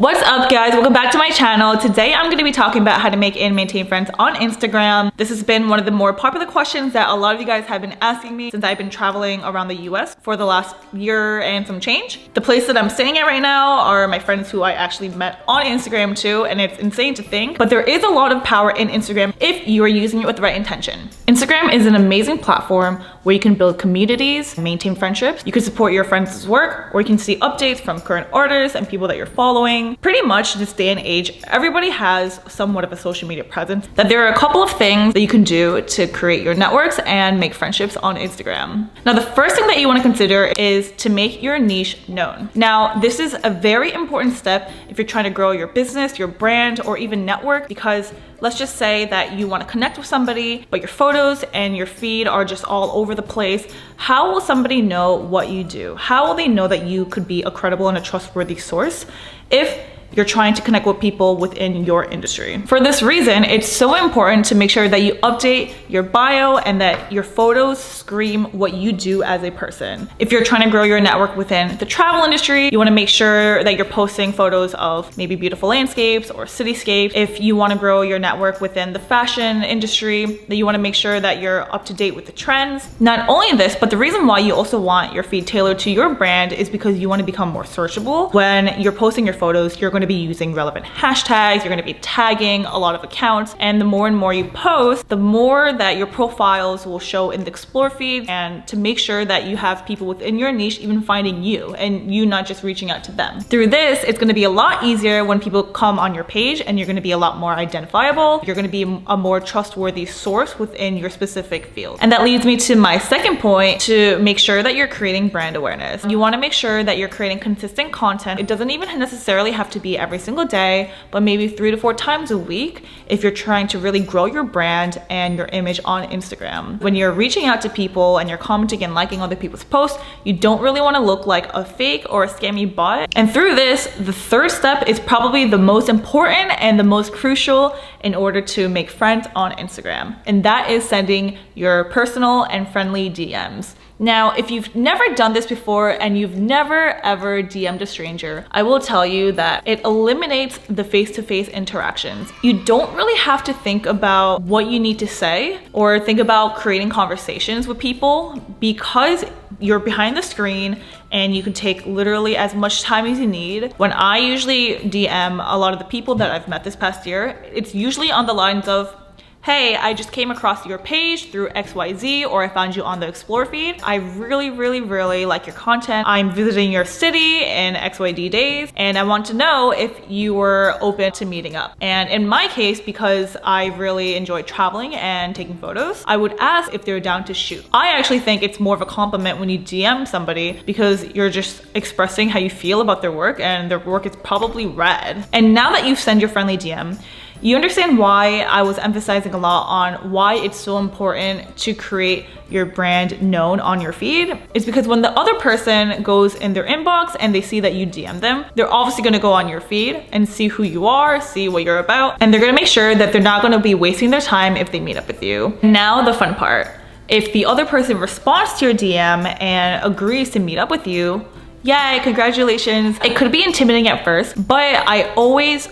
What's up guys, welcome back to my channel. Today I'm going to be talking about how to make and maintain friends on Instagram. This has been one of the more popular questions that a lot of you guys have been asking me since I've been traveling around the US for the last year and some change. The place that I'm staying at right now are my friends who I actually met on Instagram too, and it's insane to think, but there is a lot of power in Instagram if you are using it with the right intention. Instagram is an amazing platform where you can build communities, maintain friendships, you can support your friends' work, or you can see updates from current artists and people that you're following. Pretty much this day and age, everybody has somewhat of a social media presence. That there are a couple of things that you can do to create your networks and make friendships on Instagram. Now, the first thing that you want to consider is to make your niche known. Now, this is a very important step if you're trying to grow your business, your brand, or even network, because let's just say that you want to connect with somebody, but your photos and your feed are just all over the place. How will somebody know what you do? How will they know that you could be a credible and a trustworthy source if you're trying to connect with people within your industry? For this reason, it's so important to make sure that you update your bio and that your photos scream what you do as a person. If you're trying to grow your network within the travel industry, you want to make sure that you're posting photos of maybe beautiful landscapes or cityscapes. If you want to grow your network within the fashion industry, then you want to make sure that you're up to date with the trends. Not only this, but the reason why you also want your feed tailored to your brand is because you want to become more searchable. When you're posting your photos, you're going to be using relevant hashtags, you're going to be tagging a lot of accounts, and the more and more you post, the more that your profiles will show in the explore feed, and to make sure that you have people within your niche even finding you and you not just reaching out to them. Through this, it's going to be a lot easier when people come on your page, and you're going to be a lot more identifiable. You're going to be a more trustworthy source within your specific field. And that leads me to my second point, to make sure that you're creating brand awareness. You want to make sure that you're creating consistent content. It doesn't even necessarily have to be every single day, but maybe 3 to 4 times a week if you're trying to really grow your brand and your image on Instagram. When you're reaching out to people and you're commenting and liking other people's posts, you don't really want to look like a fake or a scammy bot. And through this, the third step is probably the most important and the most crucial in order to make friends on Instagram, and that is sending your personal and friendly DMs. Now, if you've never done this before and you've never ever DM'd a stranger, I will tell you that it eliminates the face-to-face interactions. You don't really have to think about what you need to say or think about creating conversations with people, because you're behind the screen and you can take literally as much time as you need. When I usually DM a lot of the people that I've met this past year, it's usually on the lines of, hey, I just came across your page through XYZ, or I found you on the explore feed. I really like your content. I'm visiting your city in XYZ days, and I want to know if you were open to meeting up. And in my case, because I really enjoy traveling and taking photos, I would ask if they're down to shoot. I actually think it's more of a compliment when you DM somebody, because you're just expressing how you feel about their work, and their work is probably rad. And now that you've sent your friendly DM, you understand why I was emphasizing a lot on why it's so important to create your brand known on your feed. It's because when the other person goes in their inbox and they see that you DM them, they're obviously gonna go on your feed and see who you are, see what you're about, and they're gonna make sure that they're not gonna be wasting their time if they meet up with you. Now the fun part. If the other person responds to your DM and agrees to meet up with you, yay, congratulations. It could be intimidating at first, but I always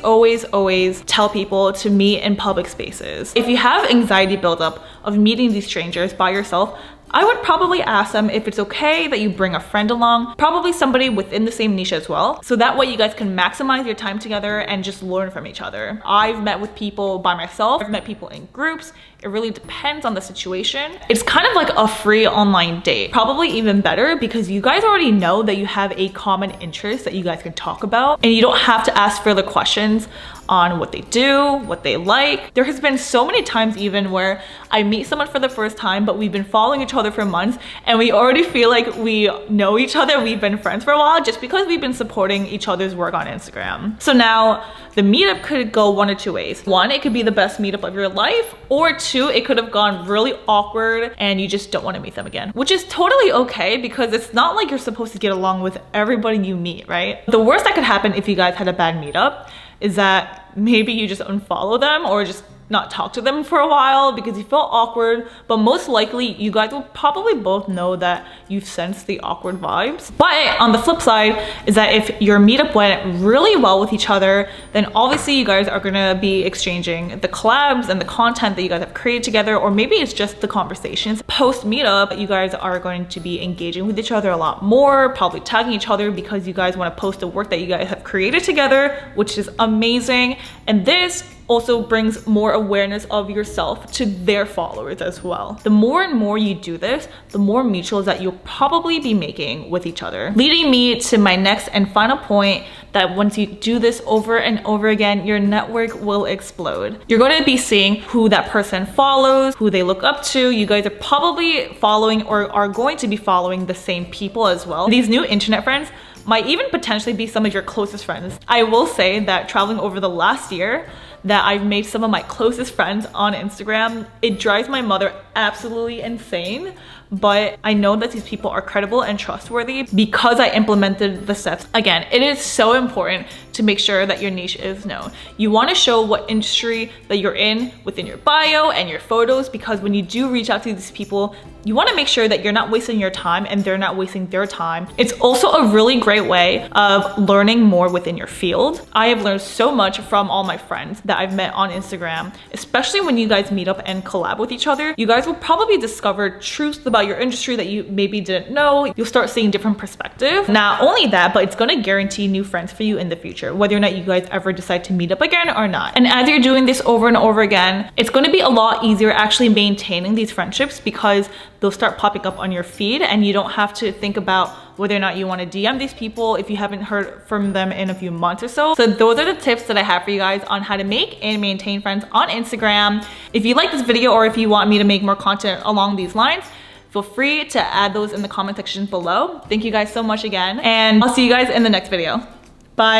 tell people to meet in public spaces. If you have anxiety buildup of meeting these strangers by yourself, I would probably ask them if it's okay that you bring a friend along, probably somebody within the same niche as well, so that way you guys can maximize your time together and just learn from each other. I've met with people by myself, I've met people in groups. It really depends on the situation. It's kind of like a free online date, probably even better, because you guys already know that you have a common interest that you guys can talk about, and you don't have to ask further questions on what they do, what they like. There has been so many times even where I meet someone for the first time, but we've been following each other for months and we already feel like we know each other, we've been friends for a while, just because we've been supporting each other's work on Instagram. So now the meetup could go one or two ways. One, it could be the best meetup of your life, or two, it could have gone really awkward and you just don't want to meet them again, which is totally okay, because it's not like you're supposed to get along with everybody you meet, right? The worst that could happen if you guys had a bad meetup is that maybe you just unfollow them or just not talk to them for a while because you feel awkward, but most likely you guys will probably both know that you've sensed the awkward vibes. But on the flip side is that if your meetup went really well with each other, then obviously you guys are gonna be exchanging the collabs and the content that you guys have created together, or maybe it's just the conversations. Post meetup, you guys are going to be engaging with each other a lot more, probably tagging each other because you guys want to post the work that you guys have created together, which is amazing. And this also brings more awareness of yourself to their followers as well. The more and more you do this, the more mutuals that you'll probably be making with each other. Leading me to my next and final point, that once you do this over and over again, your network will explode. You're going to be seeing who that person follows, who they look up to. You guys are probably following or are going to be following the same people as well. These new internet friends might even potentially be some of your closest friends. I will say that traveling over the last year, that I've made some of my closest friends on Instagram. It drives my mother absolutely insane, but I know that these people are credible and trustworthy because I implemented the steps. Again, it is so important to make sure that your niche is known. You want to show what industry that you're in within your bio and your photos, because when you do reach out to these people, you want to make sure that you're not wasting your time and they're not wasting their time. It's also a really great way of learning more within your field. I have learned so much from all my friends that I've met on Instagram, especially when you guys meet up and collab with each other. You guys will probably discover truths about your industry that you maybe didn't know. You'll start seeing different perspectives. Not only that, but it's going to guarantee new friends for you in the future, whether or not you guys ever decide to meet up again or not. And as you're doing this over and over again, it's going to be a lot easier actually maintaining these friendships because they'll start popping up on your feed and you don't have to think about whether or not you want to DM these people if you haven't heard from them in a few months or so. So those are the tips that I have for you guys on how to make and maintain friends on Instagram. If you like this video or if you want me to make more content along these lines, feel free to add those in the comment section below. Thank you guys so much again, and I'll see you guys in the next video. Bye.